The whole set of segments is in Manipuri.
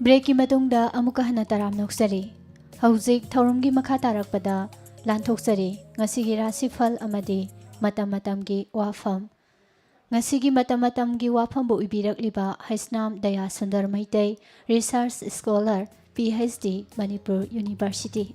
ब्रेक की मतुंगदा अमुका हना तराम नोक्सरी हौजिक थौरमगी मखा तारकपदा लांथोक्सरी ngasiगी राशिफल अमदी मतम मतमगी वाफम ngasiगी मतम मतमगी वाफम बु इबिरकलिबा Haisnam Daya Sundar Meitei research scholar PhD Manipur university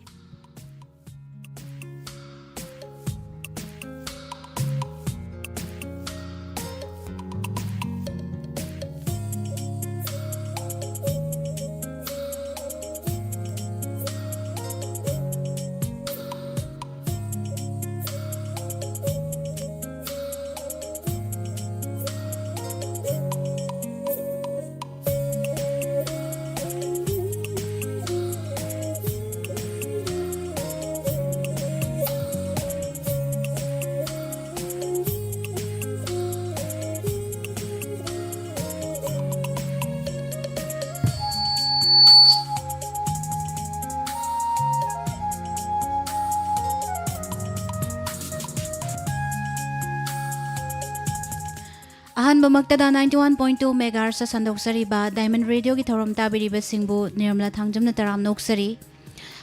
अहनबमक्तदा 91.2 मेगाहर्ट्ज संदोक्सरीबा डायमंड रेडियो की थौरम ताबिरिबा सिंबु निर्मला थांगजमना तराम नोक्सरी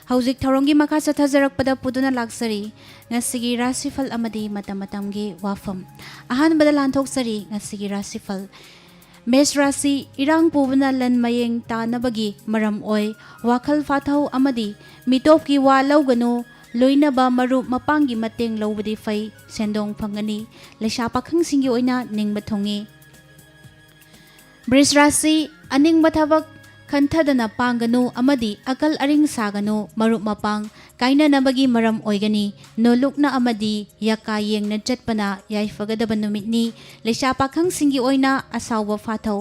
हौजिक थौरमगी मखा चथजरकपदा पुदुना लाक्सरी ngasiगी राशिफल अमदी मतम मतमगी वाफम अहनबदा लांथोक्सरी ngasiगी राशिफल मेष राशि इरांग पुबना लन मयेंग तानबगी मरम ओय वाखल फाथौ अमदी मिटोप की वा लौगनु लोइनबा मरुप मपांगी मतेंग लौबदी फै सेंदोंग फंगनी लेशा पाखंग सिंगी ओइना निंगबा थोंगी वृष राशि अनिंगबा थबक खंथदना पांगनु अमदी अकल अरिंग सागनु मरुप मपांग काइना नबगी मरम ओइगनी नोलुकना अमदी यका येंगना चटपना याइफगदबा नुमितनी लेशा पाखंग सिंगी ओइना असावबा फाथौ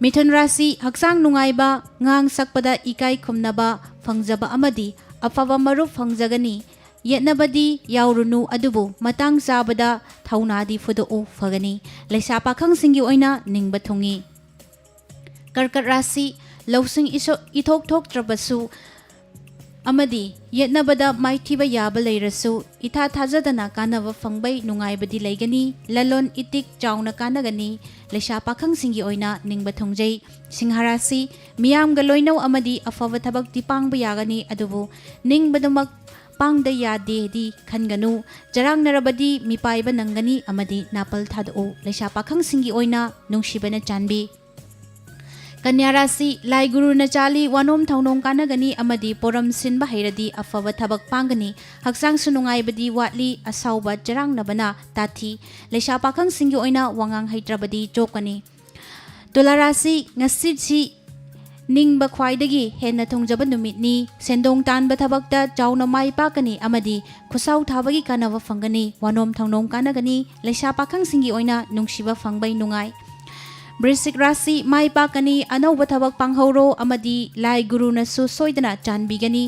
मिथुन राशि हक्सांग नुंगाइबा ngang sakpada ikai khumnaba fangjaba amadi afaba marup fangjagani yetnabadi yaurunu adubu matang sabada thaunadi fudo fagani leisa pakhang singi oina ningba thungi karkat rasi lausing iso ithok thok trabasu amadi yetnabada maithiba yaba leirasu itha thajadana kanaba fangbai nungaibadi leigani lalon itik chauna kanagani लेशा पाखंग सिंगी ओइना निंगबा थोंजै सिंहारासि मियाम गलोइनौ अमदी अफब थबक तिपांग यागनी अदुबु निंगबदमक पांगद यादे दी खनगनु जरांग नरबदी मिपाइबा नंगनी अमदी नापल थादो लेशा पाखंग सिंगी ओइना नुंशिबना चानबी कन्या राशि लाई गुरु न चाली वानोम थौनों कानगनी अमदी पोरम सिनबा हैरदी अफब थबक पांगनी हक्सांग सुनुंगाइबदी वाटली असाउबा जरांग नबना ताथी लेशा पाखंग सिंगी ओइना वांगांग हैट्रबदी चोकनी तुला राशि ngasi निंगबा ख्वाइदगी हेन्ना थोंजबा नुमितनी सेंदोंग तानबा थबकता चाउना माइ पाकनी अमदी खुसाउ थाबगी कानबा फंगनी वानोम थौनों कानगनी लेशा पाखंग सिंगी ओइना नुंशिबा फंगबै नुंगाई वृश्चिक राशि माइ पाकनी अनौब थबक पांगहौरो अमदी लाई गुरु नसु सोइदना चानबीगनी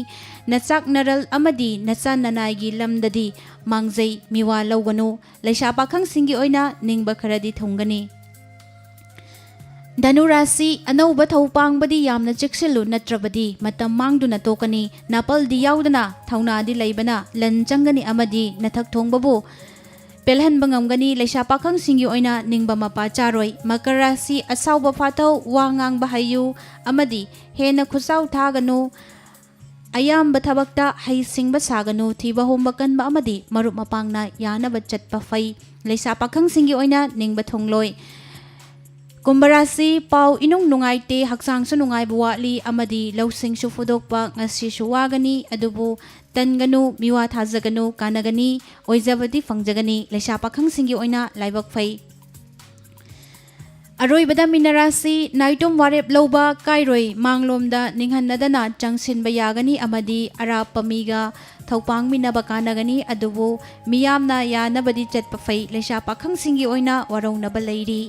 नचाक नरल अमदी नचा ननाइगी लमददी मांगजै मिवा लौगनु लेशा पाखंग सिंगी ओइना निंगबा खरदी थोंगनी धनु राशि अनौब थौ पांगबदी यामना चिक्सिलु नत्रबदी मतम मांगदुना तोकनी नापलदी याउदना थौनादी लैबना लन चंगनी अमदी नथक थोंगबबु पेलहन बंगमगनी लेशा पाखंग सिंगी ओइना निंगबा मपा चारोय मकर राशि असाउबा फाथौ वांगांग बहायु अमदी हेना खुसाउ थागनु अयाम थबकता हई सिंगबा सागनु थीबा होमबा कनबा अमदी मरुप मपांगना यानबा चटपा फै लेशा पाखंग सिंगी ओइना निंगबा थोंगलोय कुंभ राशि पाउ इनुंग नुंगाइते हक्सांगसु नुंगाइबा वाटली अमदी लौसिंगसु फुदोकपा ngasisu wagani adubu तनगनु मिवा थाजगनु कानगनी ओइजबदी फंगजगनी लेशा पाखंग सिंगी ओइना लाइबक फै अरोइबदा मिनरासि नाइटोम वारेप लौबा काइरोय मांगलोमदा निंगहनदना चंगसिनबा यागनी अमदी अराप पमीगा थौपांग मिनबा कानगनी अदुबु मियामना यानबदी चटपा फै लेशा पाखंग सिंगी ओइना वरौनबा Larry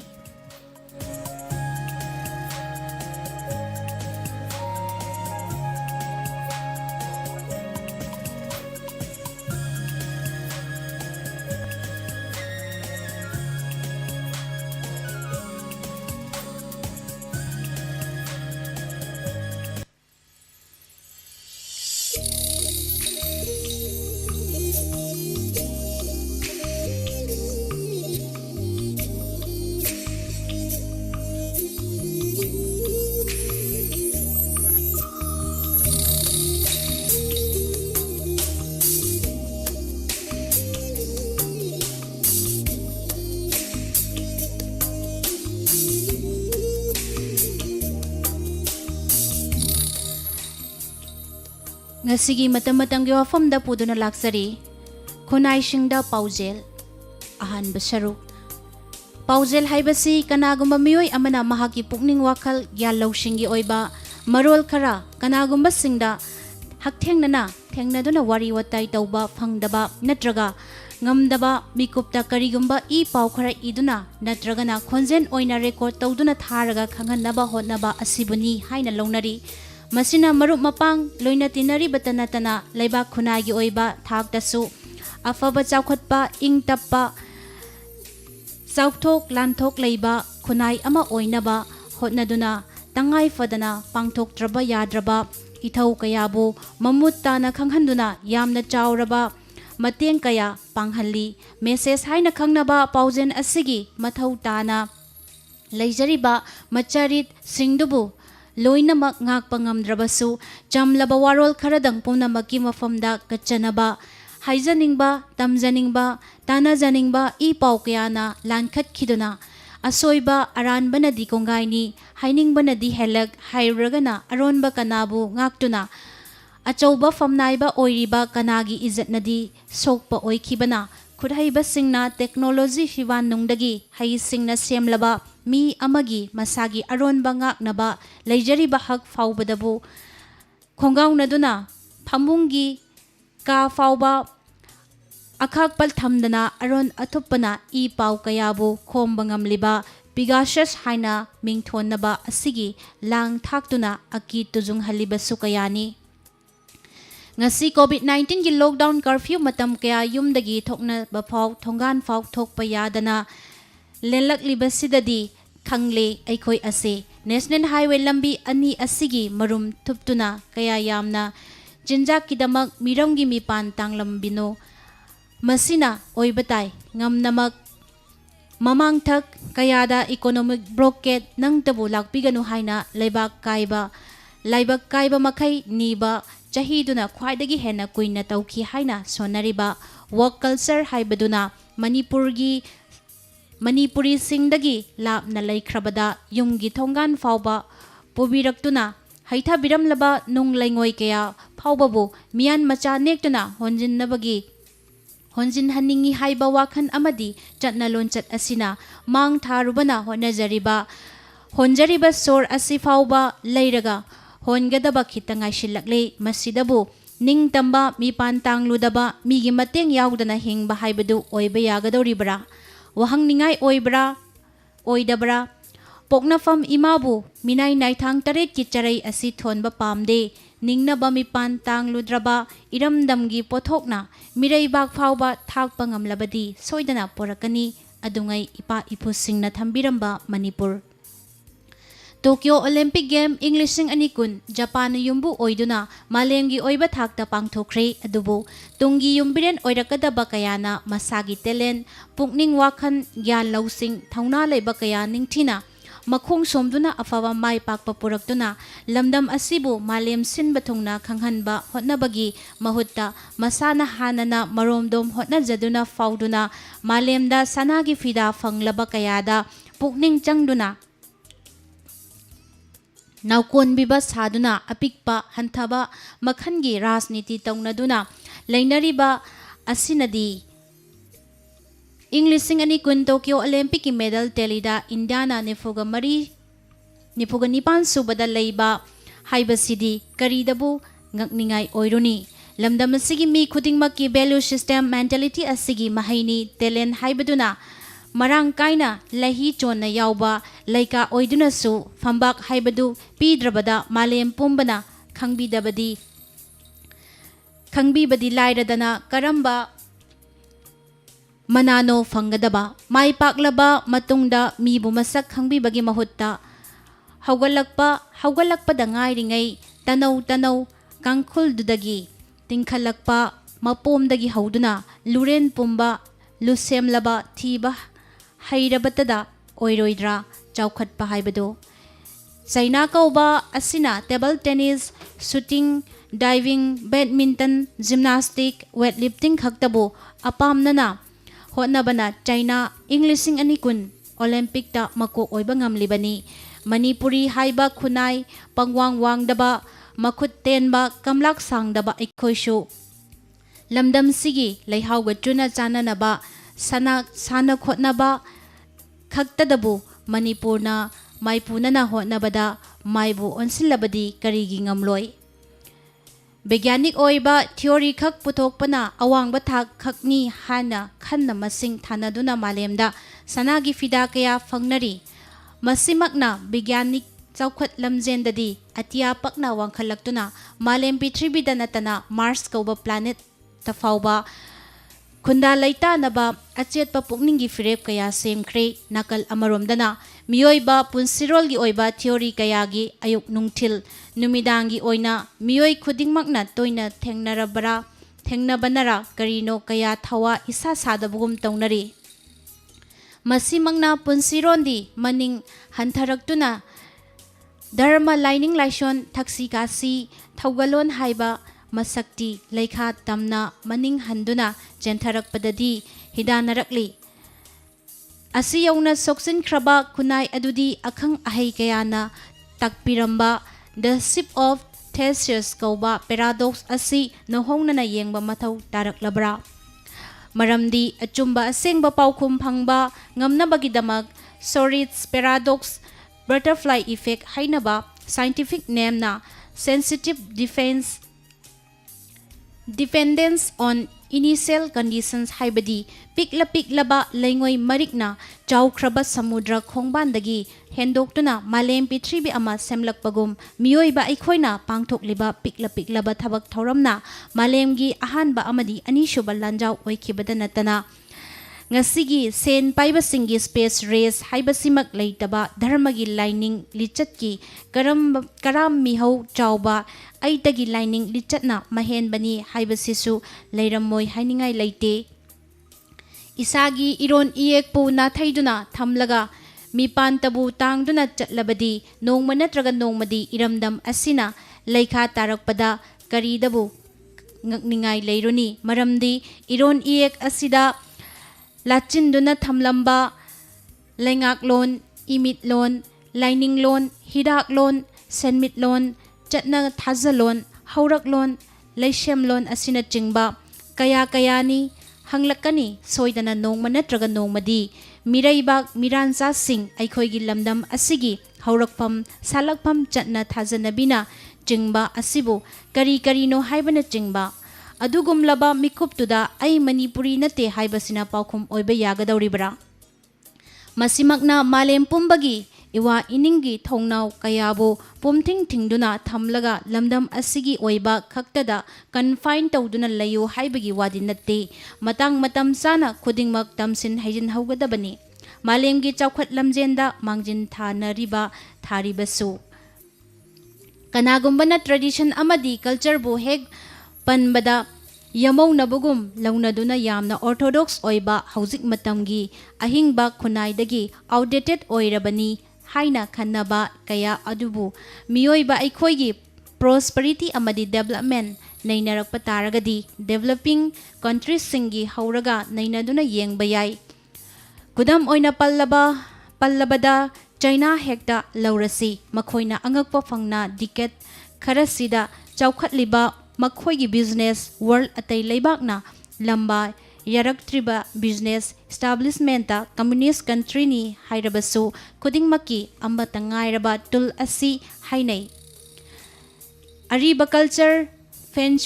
Ngasigi matam-matamgi wafamda puduna laksari khunai-singda paujel ahanba saruk paujel haibasi kanagumba miyoi amana mahaki pukning wakhal gyal lawsinggi oiba marol khara kanagumba singda hakthengna thengnaduna wari watai tauba phangdaba natraga ngamdaba mikupta karigumba I pau khara iduna natragana khonjen oina record tauduna tharaga khanghanaba hotnaba asibuni haina lawnari masina marup mapang loina tinari batanatana leiba khunagi oiba thaktasu afaba chawkhatpa ingtappa chawthok lanthok leiba khunai ama oinaba hotnaduna tangai fadana pangthoktraba yadraba ithau kayabu mamut tana khanghanduna yamna chawraba mateng kaya panghalli message haina khangnaba paujen asigi mathau tana leijariba macharit singdubu loinamak ngakpa ngamdrabasu chamlaba warol kharadang pumnamaki mafamda kachanaba haijaningba tamjaningba tanajaningba I pau kayana lankhatkiduna asoiba aranbanadi kongaini hainingbanadi helak hairagana aronba kanabu ngaktuna achauba famnaiba oiriba kanagi izatnadi sokpa oikhibana khudhaiba singna technology fiwan nungdagi hai singna semlaba mi amagi masagi aronba ngaknaba leijariba hak faubadabu khongaunaduna phamungi ka fauba akhak pal thamdana aron athupana I pau kayabu khomba ngamliba Pegasus haina mingthonnaba asigi lang thaktuna aki tujung haliba sukayani ngasi COVID-19 gi lockdown curfew matam kaya yumdagi thokna bafau thongan fau thokpa yadana lelaklibasidadi khangle aikhoi ase national highway lambi ani asigi marum thuptuna kaya yamna jinjak kidamak miramgi mipan tanglambino masina oibatai ngamnamak mamang thak kayada economic blockade nangtabu lakpiganu haina laibak kaiba makai niba chahiduna khwaidagi hena kuina tauki haina sonariba work culture haibaduna manipuri singdagi lapna laikhrabada yumgi thongan fauba pobiraktuna haitha biramlaba nung laingoi kaya faubabu miyan macha nektuna honjin haningi haiba wakhan amadi chatna lonchat asina mang tharubana honjariba sor asi fauba leiraga hongadaba khitangai shilakle masidabu ningtamba mipan tangludaba migi mateng yaudana hingba haibadu oiba yagadoribra wahang ningai oibra oidabra poknafam imabu minai naithang taret ki charai asi thonba pamde ningnaba mipan tangludraba iramdamgi pothokna mireibak fauba thakpa ngamlabadi soidana porakani adungai ipa ipusingna thambiramba Manipur Tokyo Olympic Game Englishing anikun Japan yumbu oiduna malemgi oiba thakta pangthokre adubu tungi yumbiren oirakadaba kayana masagi talent pukning wakhan gyan lausing thauna leiba kaya ningthina makhong somduna afawa mai pakpa puraktuna lamdam asibu malem sinba thungna khanghanba hotnabagi mahutta masana hanana maromdom hotnajaduna fauduna malemda sanagi fida fanglaba kayada pukning changduna naukon biba saduna apikpa hanthaba makhangi rajniti taunaduna leinariba asinadi Englishing ani kun Tokyo Olympic medal telida Indiana nifuga nipan subada leiba haibasidi karidabu ngakningai oiruni lamdam asigi mi khudingmakki value system mentality asigi mahaini talent haibaduna marang kaina lahi chonna yauba laika oiduna su fambak haibadu pidrabada malem pumbana khangbibadi lairadana karamba manano fangadaba mai paklaba matungda mibu masak khangbibagi mahutta haugalakpa dangai ringai tanau kangkhul dudagi tingkhalakpa mapomdagi hauduna luren pumba lusemlaba thiba hairabatada oiroidra chawkhatpa haibado China kauba asina table tennis shooting diving badminton gymnastic weightlifting khaktabu apamnana hotnabana China Englishing anikun Olympic ta mako oiba ngamlibani Manipuri haiba khunai pangwang wangdaba makut tenba kamlak sangdaba aikhoisu lamdam sigi leihauga chuna chananaba sana khotnaba khaktadabu Manipurna maipunana hotnabada maibu onsilabadi karigi ngamloi Vijanic oiba theory khak puthokpana awangba thak khakni hana khanna masing thanaduna malemda sanagi fida kaya fangnari masimakna Vijanic chaukhot lamjendadi atia pakna wangkhalaktuna malem prithibida natana Mars kauba planet ta fauba khunda leita naba achetpa pukningi firep kaya semkhre nakal amaromdana miyoiba punsirolgi oiba theory kayagi ayuk nungthil numidangi oina miyoi khudingmakna toina thengnabanara karino kaya thawa isa sadabugum taunari masimangna punsirondi maning hantharaktuna dharma lining laishon thaksi kasi thaugalon haiba masakti leikha tamna maning handuna jentharakpadadi hidanarakli asi yauna soksin khraba kunai adudi akhang ahai kayana takpiramba the ship of Theseus kauba paradox asi nohongnana yengba mathau taraklabra maramdi achumba asengba paukhum phangba ngamnabagidamak Sorit's paradox butterfly effect hainaba scientific name na sensitive dependence on initial conditions haibadi piklaba leingoi marikna chaukraba samudra khongbandagi hendoktuna malem prithribi ama semlakpagum miyoiba aikhoina pangthokliba piklaba thabak thoramna malemgi ahanba amadi anishuba lanjau oikhibada natana ngasigi sen paibasingi space race haibasimak leitaba dharmagi lining lichatki karam mihau chauba aitagi lining lichatna mahenbani haibasisu leiramoi hainingai leite isagi iron iekpu na thaiduna thamlaga mipan tabu tangduna chatlabadi nongma natraga nongmadi iramdam asina leikha tarakpada karidabu ngakningai leiruni maramdi iron iek asida lachinduna thamlamba lengak lon imit lon lining lon hidak lon senmit lon chatna thazalon haurak lon leishem lon asina chingba kayani hanglakani soidana nongma natraga nongmadi miraibak miransa sing aikhoigi lamdam asigi haurakpham salakpham chatna thajanabina chingba asibu kari no haibana chingba adugumlaba mikuptuda ai manipuri nate haibasina paukhum oiba yagadawribra masimakna malem pumbagi iwa iningi thongnau kayabu pumthing thingduna thamlaga lamdam asigi oiba khaktada confine tawduna layu haibagi wadi natte matang matam sana khudingmak tamsin haijin haugadabani malemgi chawkhat lamjenda mangjin thanariba tharibasu kanagumbana tradition amadi culture bu hek panbada yamau nabugum launaduna yamna orthodox oiba hauzik matamgi ahingba khunaidagi outdated oirabani haina khannaba kaya adubu miyoiba aikhoigi prosperity amadi development nainarakpa taragadi developing countries singi hauraga nainaduna yengba yai kudam oina pallabada China hekta laurasi makhoina angakpa fangna decade kharasida chawkhatliba makhoigi business world atai leibakna lamba yaraktriba business establishment ta communist country ni hairabasu khudingmaki ambata ngairaba tul asi hainai ariba culture feng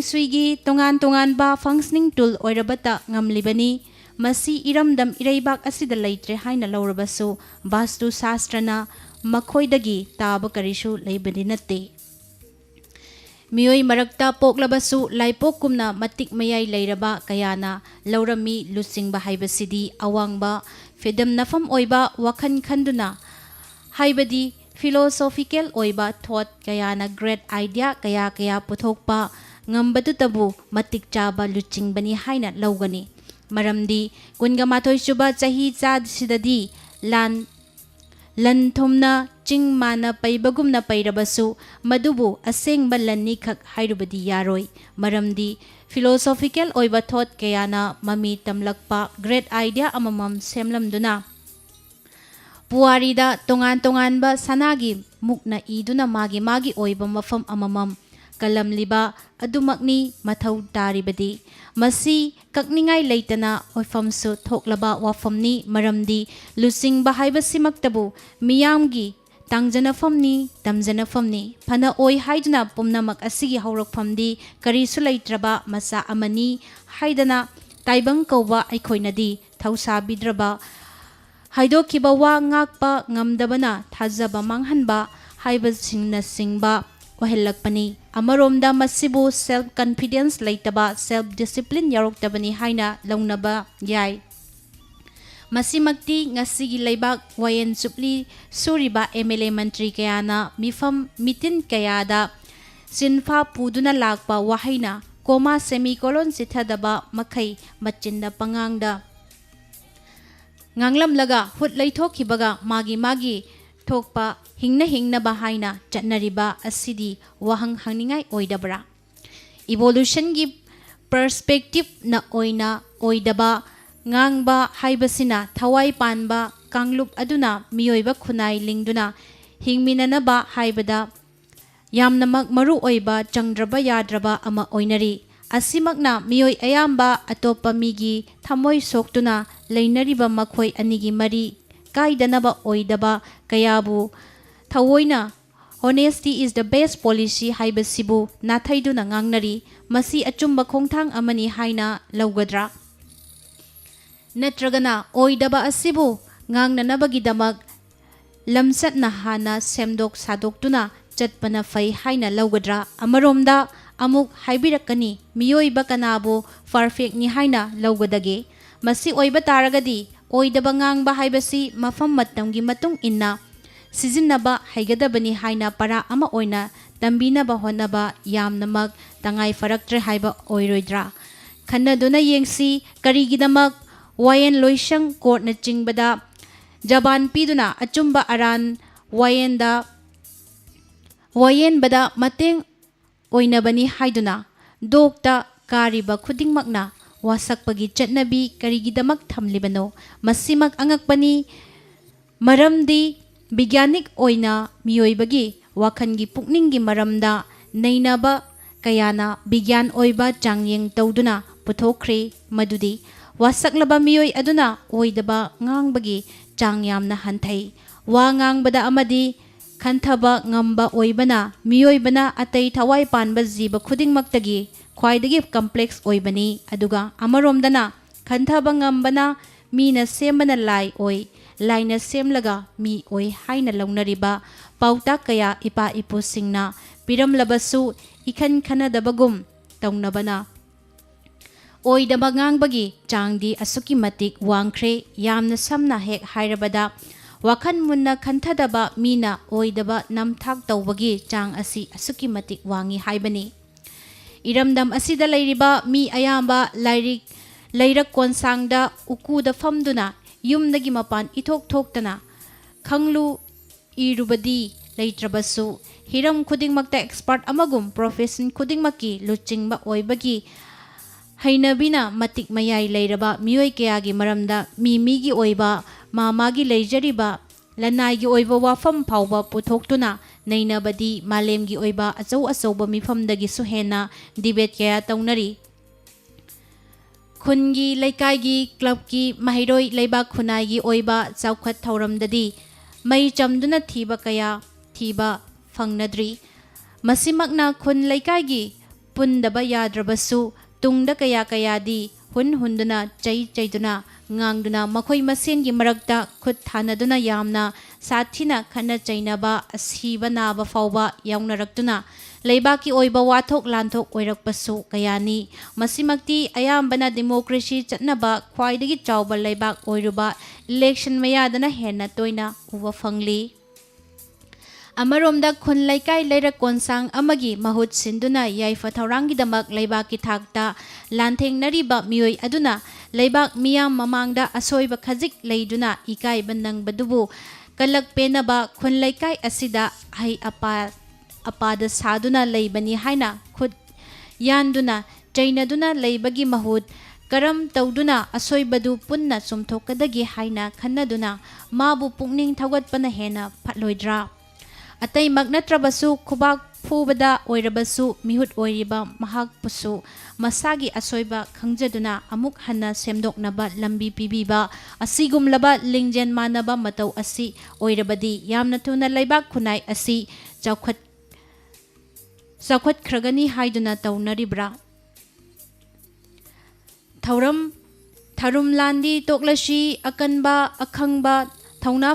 shui gi tongan ba functioning tool oirabata ngamlibani masi iramdam ireibak asida leitre haina laurabasu vastu shastrana makhoidagi taba karisu leibani natte Miyoi marakta poklabasu laipokumna matik mayai leiraba kayana laurami lusingba haibasidi awangba fedam nafam oiba wakhan khanduna haibadi philosophical oiba thought kayana great idea kaya puthokpa ngambadu tabu matik chaba luchingbani haina laugani maramdi kunga mathoi suba chahi chad sidadi lan thomna ching mana paibagumna pairabasu madubu asengba lanni khak hairubadi yaroi maramdi philosophical oiba thought kayana mami tamlakpa great idea amamam semlamduna puarida tongan ba sanagi ꯃꯨꯛꯅ ꯏꯗꯨꯅ ꯃꯥꯒꯤ ꯃꯥꯒꯤ ꯑꯣꯏꯕ ꯃꯐꯝ ꯑꯃꯃꯝ ꯀꯜꯂꯝꯂꯤꯕ ꯑꯗꯨꯃꯛꯅꯤ ꯃꯊꯧ ꯇꯥꯔꯤꯕꯗꯤ ꯃꯁꯤ ꯀꯛꯅꯤꯡꯉꯥꯏ ꯂꯩꯇꯅ ꯑꯣꯏꯐꯝꯁꯨ ꯊꯣꯛꯂꯕ ꯋꯥꯐꯝꯅꯤ ꯃꯔꯝꯗꯤ ꯂꯨꯆꯤꯡꯕ ꯍꯥꯏꯕꯁꯤꯃꯛꯇꯕꯨ ꯃꯤꯌꯥꯝꯒꯤ ꯇꯥꯡꯖꯅꯐꯝꯅꯤ ꯇꯝꯖꯅꯐꯝꯅꯤ ꯐꯅ ꯑꯣꯏ ꯍꯥꯏꯗꯨꯅ ꯄꯨꯝꯅꯃꯛ ꯑꯁꯤꯒꯤ ꯍꯧꯔꯛꯐꯝꯗꯤ ꯀꯔꯤꯁꯨ ꯂꯩꯇ꯭ꯔꯕ ꯃꯆꯥ ꯑꯃꯅꯤ ꯍꯥꯏꯗꯅ ꯇꯥꯏꯕꯪ ꯀꯧꯕ ꯑꯩꯈꯣꯏꯅꯗꯤ ꯊꯧꯁꯥꯕꯤꯗ꯭ꯔꯕ ꯍꯥꯏꯗꯣꯛꯈꯤꯕ ꯋꯥ ꯉꯥꯛꯄ ꯉꯝꯗꯕꯅ ꯊꯥꯖꯕ ꯃꯥꯡꯍꯟꯕ ꯍꯥꯏꯕꯁꯤꯡꯅꯆꯤꯡꯕ ꯑꯣꯏꯍꯜꯂꯛꯄꯅꯤ ꯑꯃꯔꯣꯝꯗ ꯃꯁꯤꯕꯨ ꯁꯦꯜꯐ ꯀꯟꯐꯤꯗꯦꯟꯁ ꯂꯩꯇꯕ ꯁꯦꯜꯐ ꯗꯤꯁꯤꯄ꯭ꯂꯤꯟ ꯌꯥꯎꯔꯛꯇꯕꯅꯤ ꯍꯥꯏꯅ ꯂꯧꯅꯕ ꯌꯥꯏ ꯃꯁꯤꯃꯛꯇꯤ ꯉꯁꯤꯒꯤ ꯂꯩꯕꯥꯛ ꯋꯥꯌꯦꯟ ꯆꯨꯞꯂꯤ ꯁꯨꯔꯤꯕ MLA ꯃꯟꯇ꯭ꯔꯤ ꯀꯌꯥꯅ ꯃꯤꯐꯝ ꯃꯤꯇꯤꯟ ꯀꯌꯥꯗ ꯆꯤꯟꯐꯥ ꯄꯨꯗꯨꯅ ꯂꯥꯛꯄ ꯋꯥꯍꯩꯅ ꯀꯣꯃꯥ ꯁꯦꯃꯤꯀꯣꯂꯣꯟ ꯆꯤꯊꯗꯕ ꯃꯈꯩ ꯃꯆꯤꯟꯗ ꯄꯉꯥꯡꯗ ꯉꯥꯡꯂꯝꯂꯒ ꯍꯨꯠ ꯂꯩꯊꯣꯛꯈꯤꯕꯒ ꯃꯥꯒꯤ ꯊꯣꯛꯄ ꯍꯤꯡꯅꯕ ꯍꯥꯏꯅ ꯆꯠꯅꯔꯤꯕ ꯑꯁꯤꯗꯤ ꯋꯥꯍꯪ ꯍꯪꯅꯤꯡꯉꯥꯏ ꯑꯣꯏꯗꯕ꯭ꯔꯥ ꯏꯚꯣꯂꯨꯁꯟꯒꯤ ꯄꯔꯁꯄꯦꯛꯇꯤꯞꯅ ꯑꯣꯏꯗꯕ ꯉꯥꯡꯕ ꯍꯥꯏꯕꯁꯤꯅ ꯊꯋꯥꯏ ꯄꯥꯟꯕ ꯀꯥꯡꯂꯨꯞ ꯑꯗꯨꯅ ꯃꯤꯑꯣꯏꯕ ꯈꯨꯟꯅꯥꯏ ꯂꯤꯡꯗꯨꯅ ꯍꯤꯡꯃꯤꯟꯅꯅꯕ ꯍꯥꯏꯕꯗ ꯌꯥꯝꯅꯃꯛ ꯃꯔꯨ ꯑꯣꯏꯕ ꯆꯪꯗ꯭ꯔꯕ ꯌꯥꯗ꯭ꯔꯕ ꯑꯃ ꯑꯣꯏꯅꯔꯤ ꯑꯁꯤꯃꯛꯅ ꯃꯤꯑꯣꯏ ꯑꯌꯥꯝꯕ ꯑꯇꯣꯞꯄ ꯃꯤꯒꯤ ꯊꯃꯣꯏ ꯁꯣꯛꯇꯨꯅ ꯂꯩꯅꯔꯤꯕ ꯃꯈꯣꯏ ꯑꯅꯤꯒꯤ ꯃꯔꯤ ꯀꯥꯏꯗꯅꯕ ꯑꯣꯏꯗꯕ ꯀꯌꯥꯕꯨ ꯊꯑꯣꯏꯅ ꯍꯣꯅꯦꯁꯇꯤ ꯏꯁ ꯗ ꯕꯦꯁ ꯄꯣꯂꯤꯁꯤ ꯍꯥꯏꯕꯁꯤꯕꯨ ꯅꯥꯊꯩꯗꯨꯅ ꯉꯥꯡꯅꯔꯤ ꯃꯁꯤ ꯑꯆꯨꯝꯕ ꯈꯣꯡꯊꯥꯡ ꯑꯃꯅꯤ ꯍꯥꯏꯅ ꯂꯧꯒꯗ꯭ꯔꯥ ꯅꯠꯇ꯭ꯔꯒꯅ ꯑꯣꯏꯗꯕ ꯑꯁꯤꯕꯨ ꯉꯥꯡꯅꯅꯕꯒꯤꯗꯃꯛ ꯂꯝꯆꯠꯅ ꯍꯥꯟꯅ ꯁꯦꯝꯗꯣꯛ ꯁꯥꯗꯣꯛꯇꯨꯅ ꯆꯠꯄꯅ ꯐꯩ ꯍꯥꯏꯅ ꯂꯧꯒꯗ꯭ꯔꯥ ꯑꯃꯔꯣꯝꯗ ꯑꯃꯨꯛ ꯍꯥꯏꯕꯤꯔꯛꯀꯅꯤ ꯃꯤꯑꯣꯏꯕ ꯀꯅꯥꯕꯨ ꯄꯔꯐꯦꯛꯅꯤ ꯍꯥꯏꯅ ꯂꯧꯒꯗꯒꯦ ꯃꯁꯤ ꯑꯣꯏꯕ ꯇꯥꯔꯒꯗꯤ ꯑꯣꯏꯗꯕ ꯉꯥꯡꯕ ꯍꯥꯏꯕꯁꯤ ꯃꯐꯝ ꯃꯇꯝꯒꯤ ꯃꯇꯨꯡ ꯏꯟꯅ ꯁꯤꯖꯤꯟꯅꯕ ꯍꯩꯒꯗꯕꯅꯤ ꯍꯥꯏꯅ ꯄꯔꯥ ꯑꯃ ꯑꯣꯏꯅ ꯇꯝꯕꯤꯅꯕ ꯍꯣꯠꯅꯕ ꯌꯥꯝꯅꯃꯛ ꯇꯉꯥꯏ ꯐꯔꯛꯇ꯭ꯔꯦ ꯍꯥꯏꯕ ꯑꯣꯏꯔꯣꯏꯗ꯭ꯔꯥ ꯈꯟꯅꯗꯨꯅ ꯌꯦꯡꯁꯤ ꯀꯔꯤꯒꯤꯗꯃꯛ ꯋꯥꯌꯦꯟ ꯂꯣꯏꯁꯪ ꯀꯣꯔꯠꯅ ꯆꯤꯡꯕꯗ ꯖꯕꯥꯟ ꯄꯤꯗꯨꯅ ꯑꯆꯨꯝꯕ ꯑꯔꯥꯟ ꯋꯥꯌꯦꯟꯕꯗ ꯃꯇꯦꯡ ꯑꯣꯏꯅꯕꯅꯤ ꯍꯥꯏꯗꯨꯅ ꯗꯣꯛꯇ ꯀꯥꯔꯤꯕ ꯈꯨꯗꯤꯡꯃꯛꯅ ꯋꯥꯁꯛꯄꯒꯤ ꯆꯠꯅꯕꯤ ꯀꯔꯤꯒꯤꯗꯃꯛ ꯊꯝꯂꯤꯕꯅꯣ ꯃꯁꯤꯃꯛ ꯑꯉꯛꯄꯅꯤ ꯃꯔꯝꯗꯤ ꯕꯤꯒ꯭ꯌꯥꯅꯤꯛ ꯑꯣꯏꯅ ꯃꯤꯑꯣꯏꯕꯒꯤ ꯋꯥꯈꯜꯒꯤ ꯄꯨꯛꯅꯤꯡꯒꯤ ꯃꯔꯝꯗ ꯅꯩꯅꯕ ꯀꯌꯥꯅ ꯕꯤꯒ꯭ꯌꯥꯟ ꯑꯣꯏꯕ ꯆꯥꯡꯌꯦꯡ ꯇꯧꯗꯨꯅ ꯄꯨꯊꯣꯛꯈ꯭ꯔꯦ ꯃꯗꯨꯗꯤ ꯋꯥꯁꯛꯂꯕ ꯃꯤꯑꯣꯏ ꯑꯗꯨꯅ ꯑꯣꯏꯗꯕ ꯉꯥꯡꯕꯒꯤ ꯆꯥꯡ ꯌꯥꯝꯅ ꯍꯟꯊꯩ ꯋꯥ ꯉꯥꯡꯕꯗ ꯑꯃꯗꯤ ꯈꯟꯊꯕ ꯉꯝꯕ ꯑꯣꯏꯕꯅ ꯃꯤꯑꯣꯏꯕꯅ ꯑꯇꯩ ꯊꯋꯥꯏ パンꯕ ꯖꯤꯕ ꯈꯨꯗꯤꯡꯃꯛꯇꯒꯤ ꯈ꯭ꯋꯥꯏꯗꯒꯤ ꯀꯝꯄ꯭ꯂꯦꯛꯁ ꯑꯣꯏꯕꯅꯤ ꯑꯗꯨꯒ ꯑꯃꯔꯣꯝꯗꯅ ꯈꯟꯊꯕ ꯉꯝꯕꯅ ꯃꯤꯅ ꯁꯦꯝꯕꯅ ꯂꯥꯏ ꯑꯣꯏ ꯂꯥꯏꯅ ꯁꯦꯝꯂꯒ ꯃꯤ ꯑꯣꯏ ꯍꯥꯏꯅ ꯂꯧꯅꯔꯤꯕ ꯄꯥꯎꯇꯥꯛ ꯀꯌꯥ ꯏꯄꯥ ꯏꯄꯨꯁꯤꯡꯅ ꯄꯤꯔꯝꯂꯕꯁꯨ ꯏꯈꯟ ꯈꯟꯅꯗꯕꯒꯨꯝ ꯇꯧꯅꯕꯅ ꯑꯣꯏꯗꯕ ꯉꯥꯡꯕꯒꯤ ꯆꯥꯡꯗꯤ ꯑꯁꯨꯛꯀꯤ ꯃꯇꯤꯛ ꯋꯥꯡꯈ꯭ꯔꯦ ꯌꯥꯝꯅ ꯁꯝꯅ ꯍꯦꯛ ꯍꯥꯏꯔꯕꯗ ꯋꯥꯈꯜ ꯃꯨꯟꯅ ꯈꯟꯊꯗꯕ ꯃꯤꯅ ꯑꯣꯏꯗꯕ ꯅꯝꯊꯥꯛ ꯇꯧꯕꯒꯤ ꯆꯥꯡ ꯑꯁꯤ ꯑꯁꯨꯛꯀꯤ ꯃꯇꯤꯛ ꯋꯥꯡꯉꯤ ꯍꯥꯏꯕꯅꯤ ꯏꯔꯝꯗꯝ ꯑꯁꯤꯗ ꯂꯩꯔꯤꯕ ꯃꯤ ꯑꯌꯥꯝꯕ ꯂꯩꯔꯛ ꯀꯣꯟꯁꯥꯡꯗ ꯎꯀꯨꯗ ꯐꯝꯗꯨꯅ ꯌꯨꯝꯗꯒꯤ ꯃꯄꯥꯟ ꯏꯊꯣꯛ ꯊꯣꯛꯇꯅ ꯈꯪꯂꯨ ꯏꯔꯨꯕꯗꯤ ꯂꯩꯇ꯭ꯔꯕꯁꯨ ꯍꯤꯔꯝ ꯈꯨꯗꯤꯡꯃꯛꯇ ꯑꯦꯛꯁꯄꯔꯠ ꯑꯃꯒꯨꯝ ꯄ꯭ꯔꯣꯐꯦꯁꯟ ꯈꯨꯗꯤꯡꯃꯛꯀꯤ ꯂꯨꯆꯤꯡꯕ ꯑꯣꯏꯕꯒꯤ ꯍꯩꯅꯕꯤꯅ ꯃꯇꯤꯛ ꯃꯌꯥꯏ ꯂꯩꯔꯕ ꯃꯤꯑꯣꯏ ꯀꯌꯥꯒꯤ ꯃꯔꯝꯗ ꯃꯤꯒꯤ ꯑꯣꯏꯕ ꯃꯥꯒꯤ ꯂꯩꯖꯔꯤꯕ ꯂꯅꯥꯏꯒꯤ ꯑꯣꯏꯕ ꯋꯥꯐꯝ ꯐꯥꯎꯕ ꯄꯨꯊꯣꯛꯇꯨꯅ ꯅꯩꯅꯕꯗꯤ ꯃꯥꯂꯦꯝꯒꯤ ꯑꯣꯏꯕ ꯑꯆꯧ ꯑꯆꯧꯕ ꯃꯤꯐꯝꯗꯒꯤꯁꯨ ꯍꯦꯟꯅ ꯗꯤꯕꯦꯠ ꯀꯌꯥ ꯇꯧꯅꯔꯤ ꯈꯨꯟꯒꯤ ꯂꯩꯀꯥꯏꯒꯤ ꯀ꯭ꯂꯕꯀꯤ ꯃꯍꯩꯔꯣꯏ ꯂꯩꯕꯥꯛ ꯈꯨꯟꯅꯥꯏꯒꯤ ꯑꯣꯏꯕ ꯆꯥꯎꯈꯠ ꯊꯧꯔꯝꯗꯗꯤ ꯃꯩ ꯆꯝꯗꯨꯅ ꯊꯤꯕ ꯐꯪꯅꯗ꯭ꯔꯤ ꯃꯁꯤꯃꯛꯅ ꯈꯨꯟ ꯂꯩꯀꯥꯏꯒꯤ ꯄꯨꯟꯗꯕ ꯌꯥꯗ꯭ꯔꯕꯁꯨ ꯇꯨꯡꯗ ꯀꯌꯥꯗꯤ ꯍꯨꯟꯗꯨꯅ ꯆꯩꯗꯨꯅ ꯉꯥꯡꯗꯨꯅ ꯃꯈꯣꯏ ꯃꯁꯦꯟꯒꯤ ꯃꯔꯛꯇ ꯈꯨꯠ ꯊꯥꯅꯗꯨꯅ ꯌꯥꯝꯅ ꯁꯥꯊꯤꯅ ꯈꯟꯅ ꯆꯩꯅꯕ ꯑꯁꯤꯕ ꯅꯥꯕ ꯐꯥꯎꯕ ꯌꯥꯎꯅꯔꯛꯇꯨꯅ ꯂꯩꯕꯥꯛꯀꯤ ꯑꯣꯏꯕ ꯋꯥꯊꯣꯛ ꯂꯥꯟꯊꯣꯛ ꯑꯣꯏꯔꯛꯄꯁꯨ ꯀꯌꯥꯅꯤ ꯃꯁꯤꯃꯛꯇꯤ ꯑꯌꯥꯝꯕꯅ ꯗꯦꯃꯣꯀ꯭ꯔꯦꯁꯤ ꯆꯠꯅꯕ ꯈ꯭ꯋꯥꯏꯗꯒꯤ ꯆꯥꯎꯕ ꯂꯩꯕꯥꯛ ꯑꯣꯏꯔꯨꯕ ꯏꯂꯦꯛꯁꯟ ꯃꯌꯥꯗꯅ ꯍꯦꯟꯅ ꯇꯣꯏꯅ ꯎꯕ ꯐꯪꯂꯤ ꯑꯃꯔꯣꯝꯗ ꯈꯨꯟ ꯂꯩꯀꯥꯏ ꯂꯩꯔꯛ ꯀꯣꯟꯁꯥꯡ ꯑꯃꯒꯤ ꯃꯍꯨꯠ ꯁꯤꯟꯗꯨꯅ ꯌꯥꯏꯐ ꯊꯧꯔꯥꯡꯒꯤꯗꯃꯛ ꯂꯩꯕꯥꯛꯀꯤ ꯊꯥꯛꯇ ꯂꯥꯟꯊꯦꯡꯅꯔꯤꯕ ꯃꯤꯑꯣꯏ ꯑꯗꯨꯅ ꯂꯩꯕꯥꯛ ꯃꯤꯌꯥꯝ ꯃꯃꯥꯡꯗ ꯑꯁꯣꯏꯕ ꯈꯖꯤꯛ ꯂꯩꯗꯨꯅ ꯏꯀꯥꯏꯕ ꯅꯪꯕꯗꯨꯕꯨ ꯀꯂꯛ ꯄꯦꯟꯅꯕ ꯈꯨꯟ ꯂꯩꯀꯥꯏ ꯑꯁꯤꯗ ꯑꯍꯩ ꯑꯄꯥꯗ ꯁꯥꯗꯨꯅ ꯂꯩꯕꯅꯤ ꯍꯥꯏꯅ ꯈꯨꯠ ꯌꯥꯟꯗꯨꯅ ꯆꯩꯅꯗꯨꯅ ꯂꯩꯕꯒꯤ ꯃꯍꯨꯠ ꯀꯔꯝ ꯇꯧꯗꯨꯅ ꯑꯁꯣꯏꯕꯗꯨ ꯄꯨꯟꯅ ꯆꯨꯝꯊꯣꯛꯀꯗꯒꯦ ꯍꯥꯏꯅ ꯈꯟꯅꯗꯨꯅ ꯃꯥꯕꯨ ꯄꯨꯛꯅꯤꯡ ꯊꯧꯒꯠꯄꯅ ꯍꯦꯟꯅ ꯐꯠꯂꯣꯏꯗ꯭ꯔꯥ ꯑꯇꯩꯃꯛ ꯅꯠꯇ꯭ꯔꯕꯁꯨ ꯈꯨꯕꯥꯛ ꯐꯨꯕꯗ ꯑꯣꯏꯔꯕꯁꯨ ꯃꯤꯍꯨꯠ ꯑꯣꯏꯔꯤꯕ ꯃꯍꯥꯛꯄꯨꯁꯨ ꯃꯁꯥꯒꯤ ꯑꯁꯣꯏꯕ ꯈꯪꯖꯗꯨꯅ ꯑꯃꯨꯛ ꯍꯟꯅ ꯁꯦꯝꯗꯣꯛꯅꯕ ꯂꯝꯕꯤ ꯄꯤꯕꯤꯕ ꯑꯁꯤꯒꯨꯝꯂꯕ ꯂꯤꯡꯖꯦꯜ ꯃꯥꯟꯅꯕ ꯃꯇꯧ ꯑꯁꯤ ꯑꯣꯏꯔꯕꯗꯤ ꯌꯥꯝꯅ ꯊꯨꯅ ꯂꯩꯕꯥꯛ ꯈꯨꯟꯅꯥꯏ ꯑꯁꯤ ꯆꯥꯎꯈꯠꯈ꯭ꯔꯒꯅꯤ ꯍꯥꯏꯗꯨꯅ ꯇꯧꯅꯔꯤꯕ꯭ꯔꯥ? ꯊꯧꯔꯝ ꯂꯥꯟꯗꯤ ꯇꯣꯛꯂꯁꯤ, ꯑꯀꯟꯕ ꯑꯈꯪꯕ ꯊꯧꯅꯥ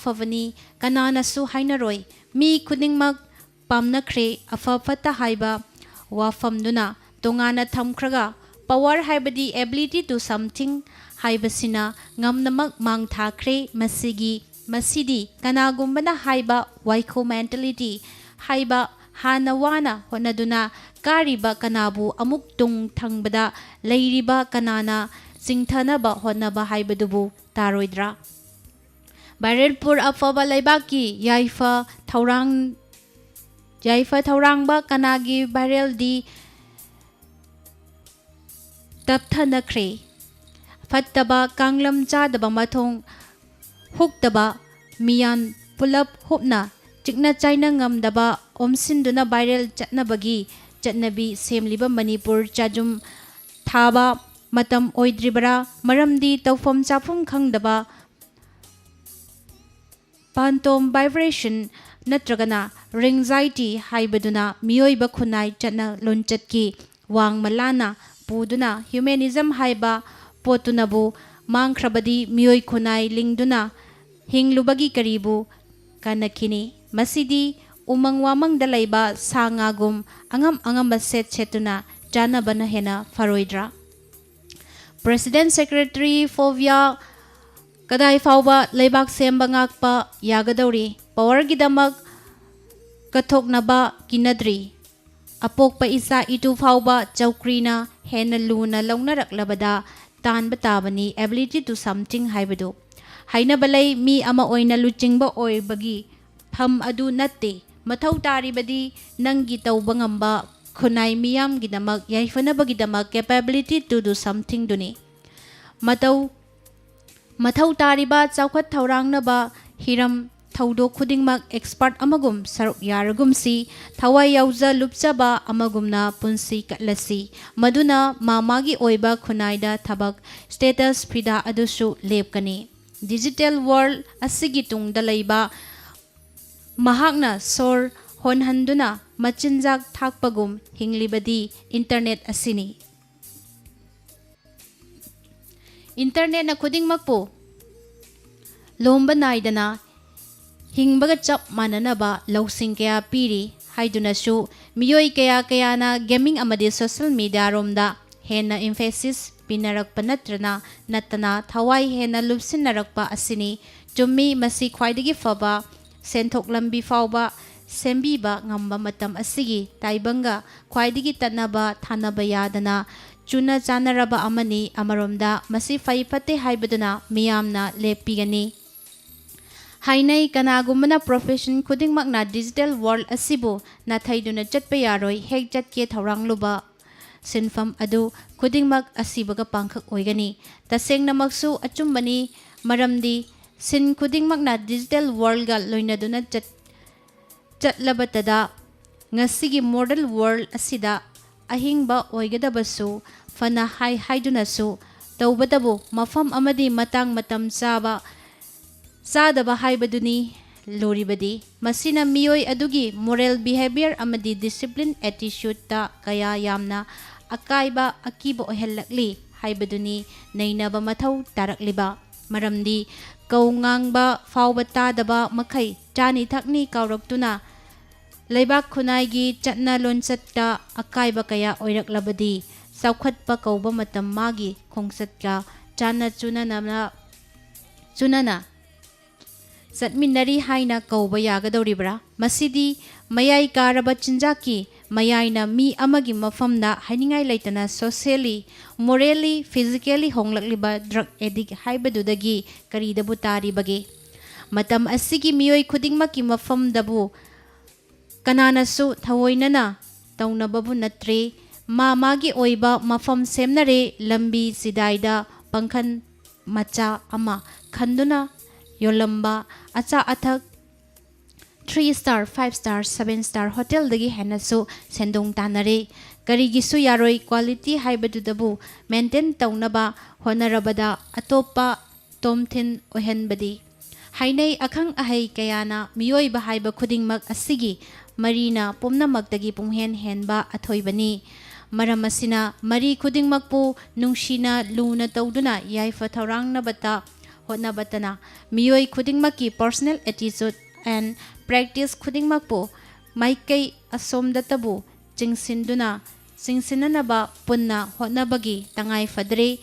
ꯐꯕꯅꯤ ꯀꯅꯥꯅꯁꯨ ꯍꯥꯏꯅꯔꯣꯏ꯫ ꯃꯤ ꯈꯨꯗꯤꯡꯃꯛ ꯄꯥꯝꯅꯈ꯭ꯔꯦ ꯑꯐ ꯐꯠꯇ ꯍꯥꯏꯕ ꯋꯥꯐꯝꯗꯨꯅ ꯇꯣꯉꯥꯟꯅ ꯊꯝꯈ꯭ꯔꯒ ꯄꯋꯥꯔ ꯍꯥꯏꯕꯗꯤ ꯑꯦꯕꯤꯂꯤꯇꯤ ꯇꯨ ꯁꯝꯊꯤꯡ ꯍꯥꯏꯕꯁꯤꯅ ꯉꯝꯅꯃꯛ ꯃꯥꯡ ꯊꯥꯈ꯭ꯔꯦ꯫ ꯃꯁꯤꯗꯤ ꯀꯅꯥꯒꯨꯝꯕꯅ ꯍꯥꯏꯕ ꯋꯥꯏꯈꯣ ꯃꯦꯟꯇꯦꯂꯤꯇꯤ ꯍꯥꯏꯕ ꯍꯥꯟꯅ ꯋꯥꯅ ꯍꯣꯠꯅꯗꯨꯅ ꯀꯥꯔꯤꯕ ꯀꯅꯥꯕꯨ ꯑꯃꯨꯛ ꯇꯨꯡ ꯊꯪꯕꯗ ꯂꯩꯔꯤꯕ ꯀꯅꯥꯅ ꯆꯤꯡꯊꯅꯕ ꯍꯣꯠꯅꯕ ꯍꯥꯏꯕꯗꯨꯕꯨ ꯇꯥꯔꯣꯏꯗ꯭ꯔꯥ? ꯕꯥꯏꯔꯦꯜꯄꯨꯔ ꯑꯐꯕ ꯂꯩꯕꯥꯛꯀꯤ ꯌꯥꯏꯐ ꯊꯧꯔꯥꯡꯕ ꯀꯅꯥꯒꯤ ꯚꯥꯏꯔꯦꯜꯗꯤ ꯇꯞꯊꯅꯈ꯭ꯔꯦ꯫ ꯐꯠꯇꯕ ꯀꯥꯡꯂꯝ ꯆꯥꯗꯕ ꯃꯊꯣꯡ ꯍꯨꯛꯇꯕ ꯃꯤꯌꯥꯟ ꯄꯨꯂꯞ ꯍꯨꯞꯅ ꯆꯤꯛꯅ ꯆꯥꯏꯅ ꯉꯝꯗꯕ ꯑꯣꯝꯁꯤꯟꯗꯨꯅ ꯚꯥꯏꯔꯦꯜ ꯆꯠꯅꯕꯒꯤ ꯆꯠꯅꯕꯤ ꯁꯦꯝꯂꯤꯕ ꯃꯅꯤꯄꯨꯔ ꯆꯥꯖꯨꯝ ꯊꯥꯕ ꯃꯇꯝ ꯑꯣꯏꯗ꯭ꯔꯤꯕꯔꯥ? ꯃꯔꯝꯗꯤ ꯇꯧꯐꯝ ꯆꯥꯐꯝ ꯈꯪꯗꯕ ꯄꯥꯟꯇꯣꯝ ꯚꯥꯏꯕ꯭ꯔꯦꯁꯟ ꯅꯠꯇ꯭ꯔꯒꯅ ꯔꯦꯡꯖꯥꯏꯇꯤ ꯍꯥꯏꯕꯗꯨꯅ ꯃꯤꯑꯣꯏꯕ ꯈꯨꯟꯅꯥꯏ ꯆꯠꯅ ꯂꯣꯟꯆꯠꯀꯤ ꯋꯥꯡꯃ ꯂꯥꯟꯅ ꯄꯨꯗꯨꯅ ꯍ꯭ꯌꯨꯃꯦꯅꯤꯖꯝ ꯍꯥꯏꯕ ꯄꯣꯠꯇꯨꯅꯕꯨ ꯃꯥꯡꯈ꯭ꯔꯕꯗꯤ ꯃꯤꯑꯣꯏ ꯈꯨꯟꯅꯥꯏ ꯂꯤꯡꯗꯨꯅ ꯍꯤꯡꯂꯨꯕꯒꯤ ꯀꯔꯤꯕꯨ ꯀꯥꯟꯅꯈꯤꯅꯤ? ꯃꯁꯤꯗꯤ ꯎꯃꯪ ꯋꯥꯃꯪꯗ ꯂꯩꯕ ꯁꯥ ꯉꯥꯒꯨꯝ ꯑꯉꯝꯕ ꯁꯦꯠꯇꯨꯅ ꯆꯥꯅꯕꯅ ꯍꯦꯟꯅ ꯐꯔꯣꯏꯗ꯭ꯔꯥ? ꯄ꯭ꯔꯦꯁꯤꯗꯦꯟ ꯁꯦꯀ꯭ꯔꯦꯇꯔꯤ ꯐꯣꯕꯤꯌꯥ ꯀꯗꯥꯏ ꯐꯥꯎꯕ ꯂꯩꯕꯥꯛ ꯁꯦꯝꯕ ꯉꯥꯛꯄ ꯌꯥꯒꯗꯧꯔꯤ? ꯄꯋꯥꯔꯒꯤꯗꯃꯛ ꯀꯠꯊꯣꯛꯅꯕ ꯀꯤꯅꯗ꯭ꯔꯤ꯫ ꯑꯄꯣꯛꯄ ꯏꯆꯥ ꯏꯇꯨ ꯐꯥꯎꯕ ꯆꯧꯀ꯭ꯔꯤꯅ ꯍꯦꯟꯅ ꯂꯨꯅ ꯂꯧꯅꯔꯛꯂꯕꯗ ꯇꯥꯟꯕ ꯇꯥꯕꯅꯤ ꯑꯦꯕꯤꯂꯤꯇꯤ ꯇꯨ ꯁꯝꯊꯤꯡ ꯍꯥꯏꯕꯗꯨ꯫ ꯍꯥꯏꯅꯕ ꯂꯩ, ꯃꯤ ꯑꯃ ꯑꯣꯏꯅ ꯂꯨꯆꯤꯡꯕ ꯑꯣꯏꯕꯒꯤ ꯐꯝ ꯑꯗꯨ ꯅꯠꯇꯦ, ꯃꯊꯧ ꯇꯥꯔꯤꯕꯗꯤ ꯅꯪꯒꯤ ꯇꯧꯕ ꯉꯝꯕ ꯈꯨꯟꯅꯥꯏ ꯃꯤꯌꯥꯝꯒꯤꯗꯃꯛ ꯌꯥꯏꯐꯅꯕꯒꯤꯗꯃꯛ ꯀꯦꯄꯦꯕꯤꯂꯤꯇꯤ ꯇꯨ ꯗꯨ ꯁꯝꯊꯤꯡꯗꯨꯅꯤ꯫ ꯃꯊꯧ ꯇꯥꯔꯤꯕ ꯆꯥꯎꯈꯠ ꯊꯧꯔꯥꯡꯅꯕ ꯍꯤꯔꯝ ꯊꯧꯗꯣꯛ ꯈꯨꯗꯤꯡꯃꯛ ꯑꯦꯛꯁꯄꯥꯔꯠ ꯑꯃꯒꯨꯝ ꯁꯔꯨꯛ ꯌꯥꯔꯒꯨꯝꯁꯤ, ꯊꯋꯥꯏ ꯌꯥꯎꯖ ꯂꯨꯞꯆꯕ ꯑꯃꯒꯨꯝꯅ ꯄꯨꯟꯁꯤ ꯀꯠꯂꯁꯤ꯫ ꯃꯗꯨꯅ ꯃꯥꯒꯤ ꯑꯣꯏꯕ ꯈꯨꯟꯅꯥꯏꯗ ꯊꯕꯛ ꯁ꯭ꯇꯦꯇꯁ ꯐꯤꯗꯥ ꯑꯗꯨꯁꯨ ꯂꯦꯞꯀꯅꯤ꯫ ꯗꯤꯖꯤꯇꯦꯜ ꯋꯥꯔꯜꯗ ꯑꯁꯤꯒꯤ ꯇꯨꯡꯗ ꯂꯩꯕ ꯃꯍꯥꯛꯅ ꯁꯣꯔ ꯍꯣꯟꯍꯟꯗꯨꯅ ꯃꯆꯤꯟꯖꯥꯛ ꯊꯥꯛꯄꯒꯨꯝ ꯍꯤꯡꯂꯤꯕꯗꯤ ꯏꯟꯇꯔꯅꯦꯠ ꯑꯁꯤꯅꯤ꯫ ꯏꯟꯇꯔꯅꯦꯠꯅ ꯈꯨꯗꯤꯡꯃꯛꯄꯨ ꯂꯣꯝꯕ ꯅꯥꯏꯗꯅ ꯍꯤꯡꯕꯒ ꯆꯞ ꯃꯥꯟꯅꯅꯕ ꯂꯧꯁꯤꯡ ꯀꯌꯥ ꯄꯤꯔꯤ ꯍꯥꯏꯗꯨꯅꯁꯨ ꯃꯤꯑꯣꯏ ꯀꯌꯥꯅ ꯒꯦꯃꯤꯡ ꯑꯃꯗꯤ ꯁꯣꯁꯤꯌꯦꯜ ꯃꯤꯗꯤꯌꯥꯔꯣꯝꯗ ꯍꯦꯟꯅ ꯏꯝꯐꯦꯁꯤꯁ ꯄꯤꯅꯔꯛꯄ ꯅꯠꯇꯅ ꯊꯋꯥꯏ ꯍꯦꯟꯅ ꯂꯨꯞꯁꯤꯟꯅꯔꯛꯄ ꯑꯁꯤꯅꯤ꯫ ꯆꯨꯝꯃꯤ, ꯃꯁꯤ ꯈ꯭ꯋꯥꯏꯗꯒꯤ ꯐꯕ ꯁꯦꯟꯊꯣꯛ ꯂꯝꯕꯤ ꯐꯥꯎꯕ ꯁꯦꯝꯕꯤꯕ ꯉꯝꯕ ꯃꯇꯝ ꯑꯁꯤꯒꯤ ꯇꯥꯏꯕꯪꯒ ꯈ꯭ꯋꯥꯏꯗꯒꯤ ꯊꯥꯅꯕ ꯌꯥꯗꯅ ꯆꯨꯅ ꯆꯥꯟꯅꯔꯕ ꯑꯃꯅꯤ꯫ ꯑꯃꯔꯣꯝꯗ ꯃꯁꯤ ꯐꯩ ꯐꯠꯇꯦ ꯍꯥꯏꯕꯗꯨꯅ ꯃꯤꯌꯥꯝꯅ ꯂꯦꯞꯄꯤꯒꯅꯤ꯫ ꯍꯥꯏꯅꯩ, ꯀꯅꯥꯒꯨꯝꯕꯅ ꯄ꯭ꯔꯣꯐꯦꯁꯟ ꯈꯨꯗꯤꯡꯃꯛꯅ ꯗꯤꯖꯤꯇꯦల్ ꯋꯥꯔꯜꯗ ꯑꯁꯤꯕꯨ ꯅꯥꯊꯩꯗꯨꯅ ꯆꯠꯄ ꯌꯥꯔꯣꯏ꯫ ꯍꯦꯛ ꯆꯠꯀꯦ ꯊꯧꯔꯥꯡꯂꯨꯕ ꯁꯤꯟꯐꯝ ꯑꯗꯨ ꯈꯨꯗꯤꯡꯃꯛ ꯑꯁꯤꯕꯒ ꯄꯥꯡꯈꯛ ꯑꯣꯏꯒꯅꯤ꯫ ꯇꯁꯦꯡꯅꯃꯛꯁꯨ ꯑꯆꯨꯝꯕꯅꯤ, ꯃꯔꯝꯗꯤ ꯁꯤꯟ ꯈꯨꯗꯤꯡꯃꯛꯅ ꯗꯤꯖꯤꯇꯦꯜ ꯋꯥꯔꯜꯗꯒ ꯂꯣꯏꯅꯗꯨꯅ ꯆꯠꯂꯕꯇꯗ ꯉꯁꯤꯒꯤ ꯃꯣꯗꯔꯟ ꯋꯥꯔꯜꯗ ꯑꯁꯤꯗ ꯑꯍꯤꯡꯕ ꯑꯣꯏꯒꯗꯕꯁꯨ ꯐꯅ ꯍꯥꯏꯗꯨꯅꯁꯨ ꯇꯧꯕꯇꯕꯨ ꯃꯐꯝ ꯑꯃꯗꯤ ꯃꯇꯥꯡ ꯃꯇꯝ ꯆꯥꯗꯕ ꯍꯥꯏꯕꯗꯨꯅꯤ ꯂꯨꯔꯤꯕꯗꯤ꯫ ꯃꯁꯤꯅ ꯃꯤꯑꯣꯏ ꯑꯗꯨꯒꯤ ꯃꯣꯔꯦꯜ ꯕꯤꯍꯦꯕꯤꯌꯔ ꯑꯃꯗꯤ ꯗꯤꯁꯤꯄ꯭ꯂꯤꯟ ꯑꯦꯇꯤꯆꯨꯗꯇ ꯀꯌꯥ ꯌꯥꯝꯅ ꯑꯀꯤꯕ ꯑꯣꯏꯍꯜꯂꯛꯂꯤ ꯍꯥꯏꯕꯗꯨꯅꯤ ꯅꯩꯅꯕ ꯃꯊꯧ ꯇꯥꯔꯛꯂꯤꯕ꯫ ꯃꯔꯝꯗꯤ ꯀꯧ ꯉꯥꯡꯕ ꯐꯥꯎꯕ ꯇꯥꯗꯕ ꯃꯈꯩ ꯆꯥꯅꯤ ꯊꯛꯅꯤ ꯀꯥꯎꯔꯛꯇꯨꯅ ꯂꯩꯕꯥꯛ ꯈꯨꯟꯅꯥꯏꯒꯤ ꯆꯠꯅ ꯂꯣꯟꯆꯠꯇ ꯑꯀꯥꯏꯕ ꯀꯌꯥ ꯑꯣꯏꯔꯛꯂꯕꯗꯤ ꯆꯥꯎꯈꯠꯄ ꯀꯧꯕ ꯃꯇꯝ ꯃꯥꯒꯤ ꯈꯣꯡꯆꯠꯀ ꯆꯨꯅꯅ ꯆꯠꯃꯤꯟꯅꯔꯤ ꯍꯥꯏꯅ ꯀꯧꯕ ꯌꯥꯒꯗꯧꯔꯤꯕ꯭ꯔꯥ? ꯃꯁꯤꯗꯤ ꯃꯌꯥꯏ ꯀꯥꯔꯕ ꯆꯤꯟꯖꯥꯛꯀꯤ ꯃꯌꯥꯏꯅ ꯃꯤ ꯑꯃꯒꯤ ꯃꯐꯝꯗ ꯍꯥꯏꯅꯤꯡꯉꯥꯏ ꯂꯩꯇꯅ ꯁꯣꯁꯤꯌꯦꯜꯂꯤ, ꯃꯣꯔꯦꯜꯂꯤ, ꯐꯤꯖꯤꯀꯦꯜꯂꯤ ꯍꯣꯡꯂꯛꯂꯤꯕ ꯗ꯭ꯔꯒ ꯑꯦꯗꯤꯛ ꯍꯥꯏꯕꯗꯨꯗꯒꯤ ꯀꯔꯤꯗꯕꯨ ꯇꯥꯔꯤꯕꯒꯦ? ꯃꯇꯝ ꯑꯁꯤꯒꯤ ꯃꯤꯑꯣꯏ ꯈꯨꯗꯤꯡꯃꯛꯀꯤ ꯃꯐꯝꯗꯕꯨ ꯀꯅꯥꯅꯁꯨ ꯊꯑꯣꯏꯅꯅ ꯇꯧꯅꯕꯕꯨ ꯅꯠꯇ꯭ꯔꯦ꯫ ꯃꯥꯒꯤ ꯑꯣꯏꯕ ꯃꯐꯝ ꯁꯦꯝꯅꯔꯦ꯫ ꯂꯝꯕꯤ ꯆꯤꯗꯥꯏꯗ ꯄꯪꯈꯟ ꯃꯆꯥ ꯑꯃ ꯈꯟꯗꯨꯅ ꯌꯣꯜꯂꯝꯕ ꯑꯆꯥ ꯑꯊꯛ 3 star, 5 star, 7 star hotel dagi henasu sendong tanare. Karigisu yaroi quality haibadudabu maintain taunaba honarabada atopa tomthin ohenbadi. Hainai akhang ahai kayana miyoi bahaiba khudingmak asigi marina pumnamakdagi punghen henba athoibani. Maramasina mari khudingmakpu nungshina luna tauduna yaifa thaurangna bata hotnabatana miyoi khudingmakki personal attitude and practice khudingmakpu maikai asomdatabu chingsinanaba punna hotnabagi tangai fadre.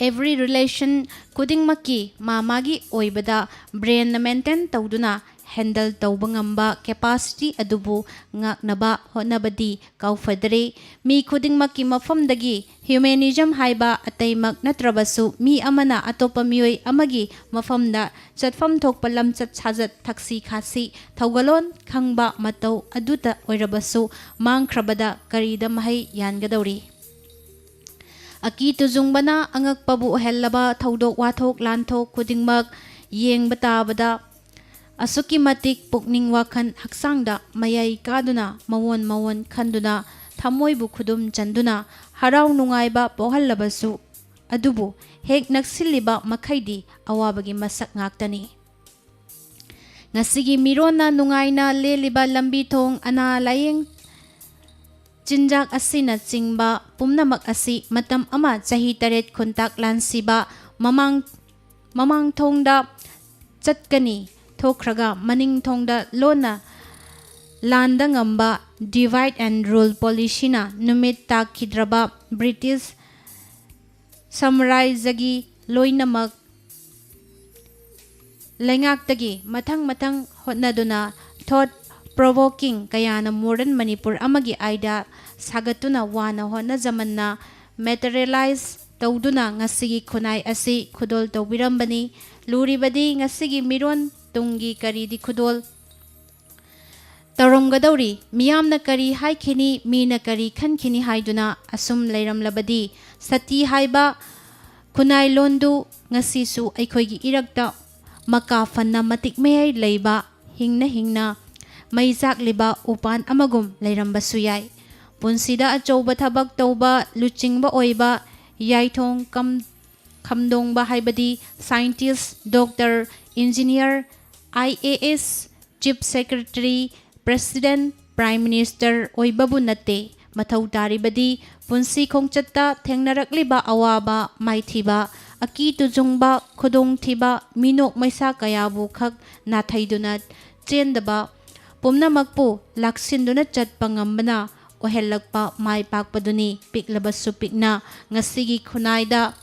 Every relation khudingmakki mamagi oibada brain na maintain tauduna handle taubangamba capacity adubu ngaknaba hotnabadi kaufadre. Mi khudingmakki mafamdagi humanism haiba ataimak natrabasu mi amana atopa miyoi amagi mafamda chatfam thokpa lamchat sajat thaksi khasi thaugalon khangba matau aduta oirabasu mangkhrabada karida mahai yangadawri. Aki tuzungbana angakpabu ohellaba thaudok wathok lanthok khudingmak yengba bada asuki matik pukning wakhan haksangda mayai kaduna mawon khanduna thamoibu khudum chanduna harau nungaiba pohallabasu adubu hek naksiliba makhaidi awabagi masak ngaktani. Ngasigi mirona nungaina leliba lambi thong ana layeng Jinjak asina chingba pumnamak asi matam ama chahi taret khuntak lansiba mamang thongda chatkani thokraga maning thongda lona landa ngamba divide and rule policy na numit takhidraba British samurai loinamak lengaktagi mathang hotnaduna thought provoking kayana modern Manipur amagi aida sagatuna wana hona zamanna materialize tauduna ngasigi khunai asi khudol tawbirambani. Luribadi ngasigi miron tungi karidi khudol tawramgadawri miyamna kari haikhini mina kari khankhini haiduna asum leiramlabadi sati haiba khunai londu ngasisu aikhoigi irakta maka fanna matik meyai leiba hingna maizak liba upan amagum leirambasu yai. Punsida achouba thabak tauba luchingba oiba yaithong khamdongba haibadi scientist, doctor, engineer, IAS, chief secretary, president, prime minister oibabu natte mathau taribadi punsi khongchatta thengnarakliba awaba maithiba aki tujungba khudong thiba minok maisa kayabu khak nathaiduna chendaba pumnamakpu laksinduna chatpa ngambana ohellakpa mai pakpaduni piklabasu pikna ngasigi khunaida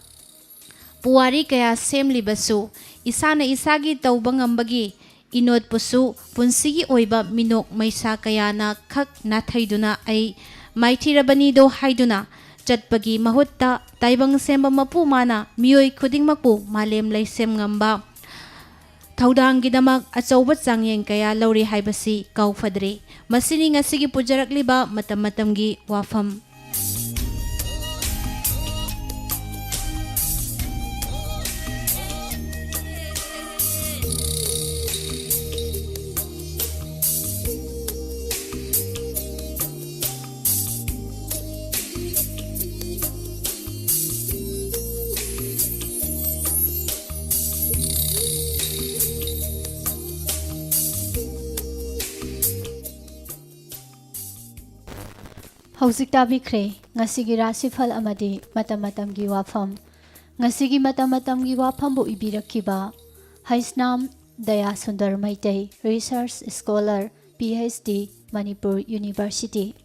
puwari kaya semlibasu isana isagi tauba ngambagi inot pusu punsigi oiba minok maisa kayana khak nathaiduna ai maithirabani do haiduna chatpagi mahutta taibang semba mapu mana miyoi khudingmakpu malem laisem ngamba Thaudanggidamak achouba changyeng kaya lauri haibasi kaufadre. Masini ngasigi pujarakliba matam-matamgi wafam. Hauzik tabikre ngasigi rasifal amadi matam-matamgi wafam. Ngasigi matam-matamgi wafam bu ibirakiba Haisnam Daya Sundar Maitei Research Scholar PhD Manipur University.